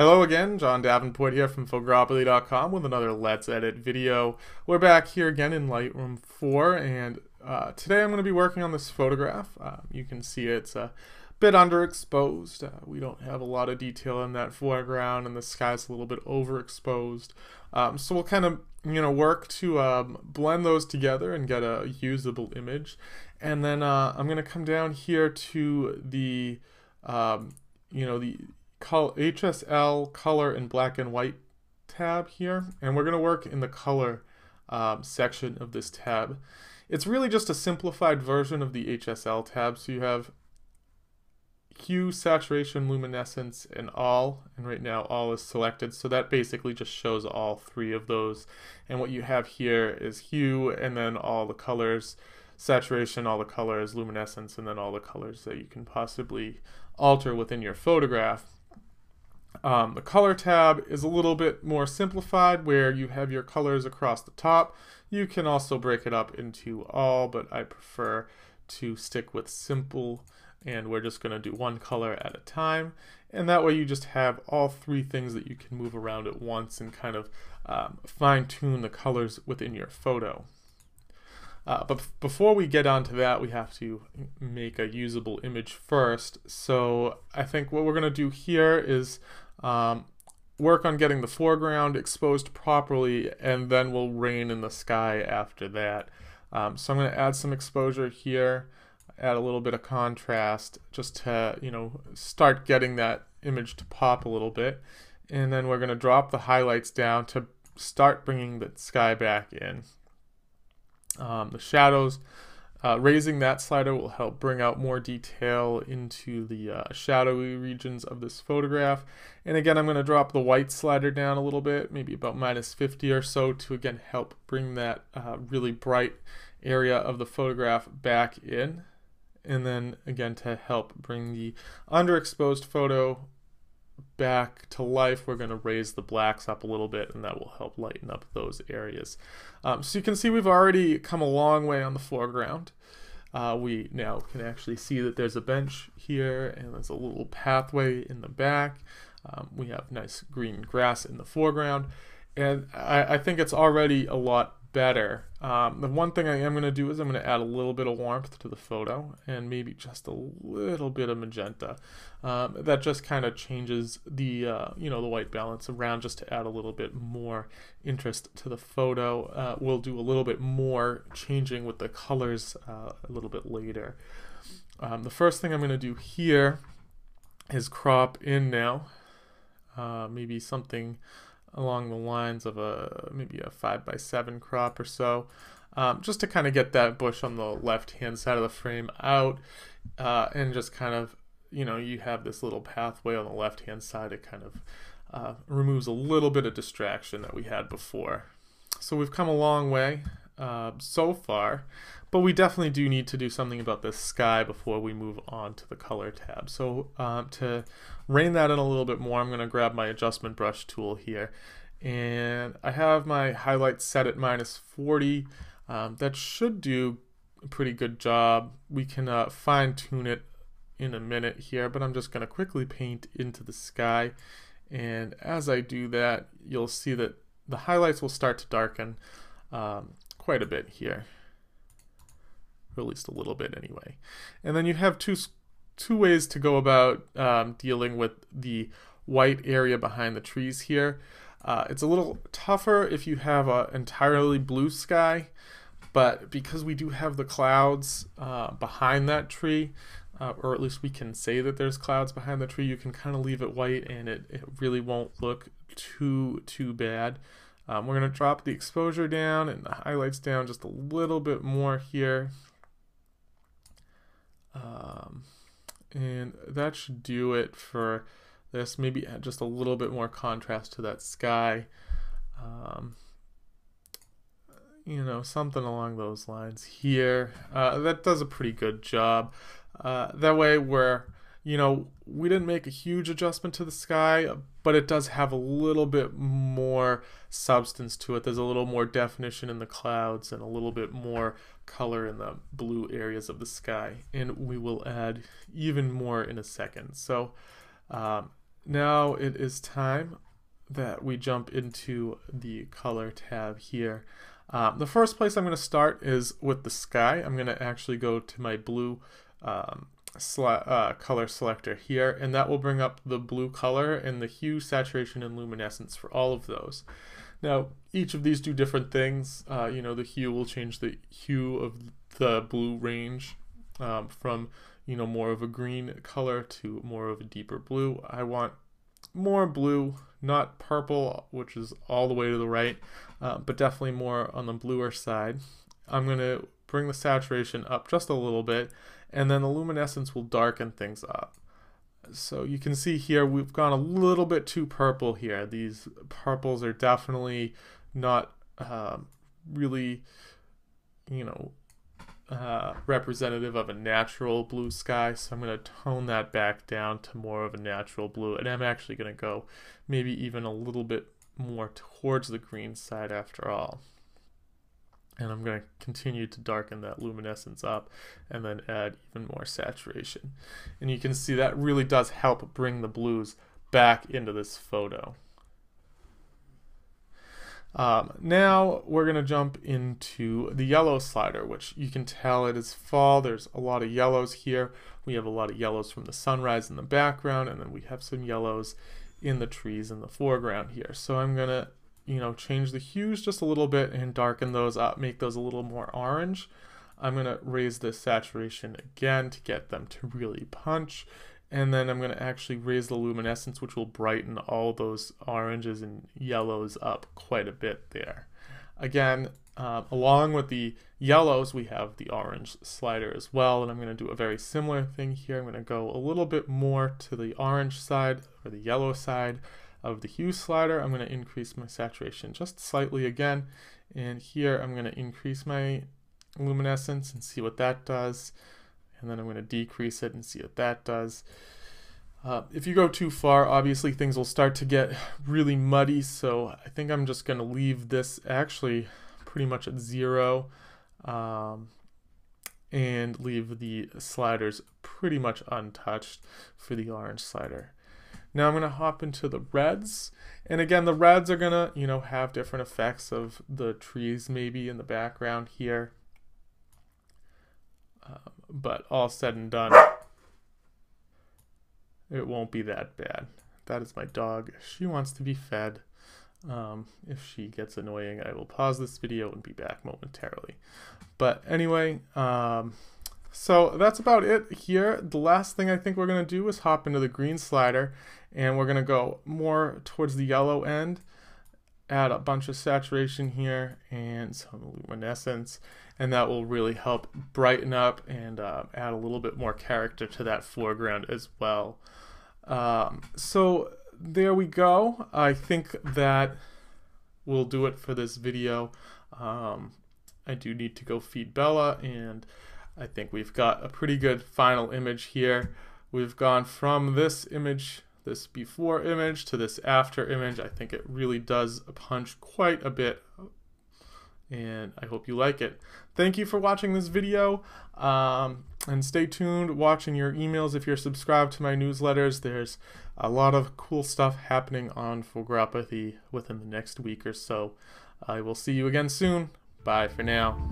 Hello again, John Davenport here from Foreground.com with another Let's Edit video. We're back here again in Lightroom 4, and today I'm going to be working on this photograph. You can see it's a bit underexposed. We don't have a lot of detail in that foreground, and the sky's a little bit overexposed. So we'll kind of work to blend those together and get a usable image. And then I'm going to come down here to the the HSL color and black and white tab here, and we're going to work in the color section of this tab. It's really just a simplified version of the HSL tab, so you have hue, saturation, luminescence, and all, and right now all is selected, so that basically just shows all three of those. And what you have here is hue, and then all the colors, saturation, all the colors, luminescence, and then all the colors that you can possibly alter within your photograph. The color tab is a little bit more simplified, where you have your colors across the top. You can also break it up into all, but I prefer to stick with simple, and we're just going to do one color at a time. And that way you just have all three things that you can move around at once and kind of fine-tune the colors within your photo. But before we get onto that, we have to make a usable image first. So I think what we're going to do here is work on getting the foreground exposed properly, and then we'll rain in the sky after that. So I'm going to add some exposure here, add a little bit of contrast, just to start getting that image to pop a little bit. And then we're going to drop the highlights down to start bringing the sky back in. The shadows, raising that slider will help bring out more detail into the shadowy regions of this photograph. And again, I'm going to drop the white slider down a little bit, maybe about -50 or so, to again help bring that really bright area of the photograph back in. And then again, to help bring the underexposed photo back to life, we're going to raise the blacks up a little bit, and that will help lighten up those areas. So you can see we've already come a long way on the foreground. We now can actually see that there's a bench here, and there's a little pathway in the back. We have nice green grass in the foreground, and I think it's already a lot better. The one thing I am going to do is I'm going to add a little bit of warmth to the photo, and maybe just a little bit of magenta. That just kind of changes the the white balance around, just to add a little bit more interest to the photo. We'll do a little bit more changing with the colors a little bit later. The first thing I'm going to do here is crop in now, maybe something along the lines of maybe a 5:7 crop or so, just to kind of get that bush on the left hand side of the frame out, and just kind of you have this little pathway on the left hand side. It kind of removes a little bit of distraction that we had before. So we've come a long way so far, but we definitely do need to do something about this sky before we move on to the color tab. So to rein that in a little bit more, I'm going to grab my adjustment brush tool here, and I have my highlights set at -40. That should do a pretty good job. We can fine-tune it in a minute here, but I'm just going to quickly paint into the sky, and as I do that, you'll see that the highlights will start to darken quite a bit here, or at least a little bit anyway. And then you have two ways to go about dealing with the white area behind the trees here. It's a little tougher if you have an entirely blue sky, but because we do have the clouds behind that tree, or at least we can say that there's clouds behind the tree, you can kind of leave it white, and it really won't look too bad. We're going to drop the exposure down and the highlights down just a little bit more here. And that should do it for this. Maybe add just a little bit more contrast to that sky. Something along those lines here. That does a pretty good job. That way we didn't make a huge adjustment to the sky, but it does have a little bit more substance to it. There's a little more definition in the clouds and a little bit more color in the blue areas of the sky, and we will add even more in a second. So now it is time that we jump into the color tab here. The first place I'm going to start is with the sky. I'm going to actually go to my blue color selector here, and that will bring up the blue color and the hue, saturation, and luminescence for all of those. Now, each of these do different things. The hue will change the hue of the blue range from more of a green color to more of a deeper blue. I want more blue, not purple, which is all the way to the right, but definitely more on the bluer side. I'm going to bring the saturation up just a little bit, and then the luminescence will darken things up. So you can see here we've gone a little bit too purple here. These purples are definitely not really, representative of a natural blue sky, so I'm going to tone that back down to more of a natural blue, and I'm actually going to go maybe even a little bit more towards the green side after all. And I'm going to continue to darken that luminescence up and then add even more saturation. And you can see that really does help bring the blues back into this photo. Now we're going to jump into the yellow slider, which you can tell it is fall. There's a lot of yellows here. We have a lot of yellows from the sunrise in the background, and then we have some yellows in the trees in the foreground here. So I'm going to change the hues just a little bit and darken those up, make those a little more orange. I'm going to raise the saturation again to get them to really punch. And then I'm going to actually raise the luminescence, which will brighten all those oranges and yellows up quite a bit there. Again, along with the yellows, we have the orange slider as well. And I'm going to do a very similar thing here. I'm going to go a little bit more to the orange side or the yellow side of the hue slider. I'm going to increase my saturation just slightly again. And here I'm going to increase my luminescence and see what that does. And then I'm going to decrease it and see what that does. If you go too far, obviously things will start to get really muddy, so I think I'm just going to leave this actually pretty much at 0 and leave the sliders pretty much untouched for the orange slider. Now I'm going to hop into the reds, and again the reds are going to have different effects of the trees maybe in the background here. But all said and done, it won't be that bad. That is my dog. She wants to be fed. If she gets annoying, I will pause this video and be back momentarily. But anyway, so that's about it here. The last thing I think we're going to do is hop into the green slider, and we're going to go more towards the yellow end. Add a bunch of saturation here and some luminescence, and that will really help brighten up and add a little bit more character to that foreground as well. So there we go. I think that will do it for this video. I do need to go feed Bella, and I think we've got a pretty good final image here. We've gone from this image, this before image, to this after image. I think it really does punch quite a bit, and I hope you like it. Thank you for watching this video, and stay tuned watching your emails if you're subscribed to my newsletters. There's a lot of cool stuff happening on photography within the next week or so. I will see you again soon. Bye for now.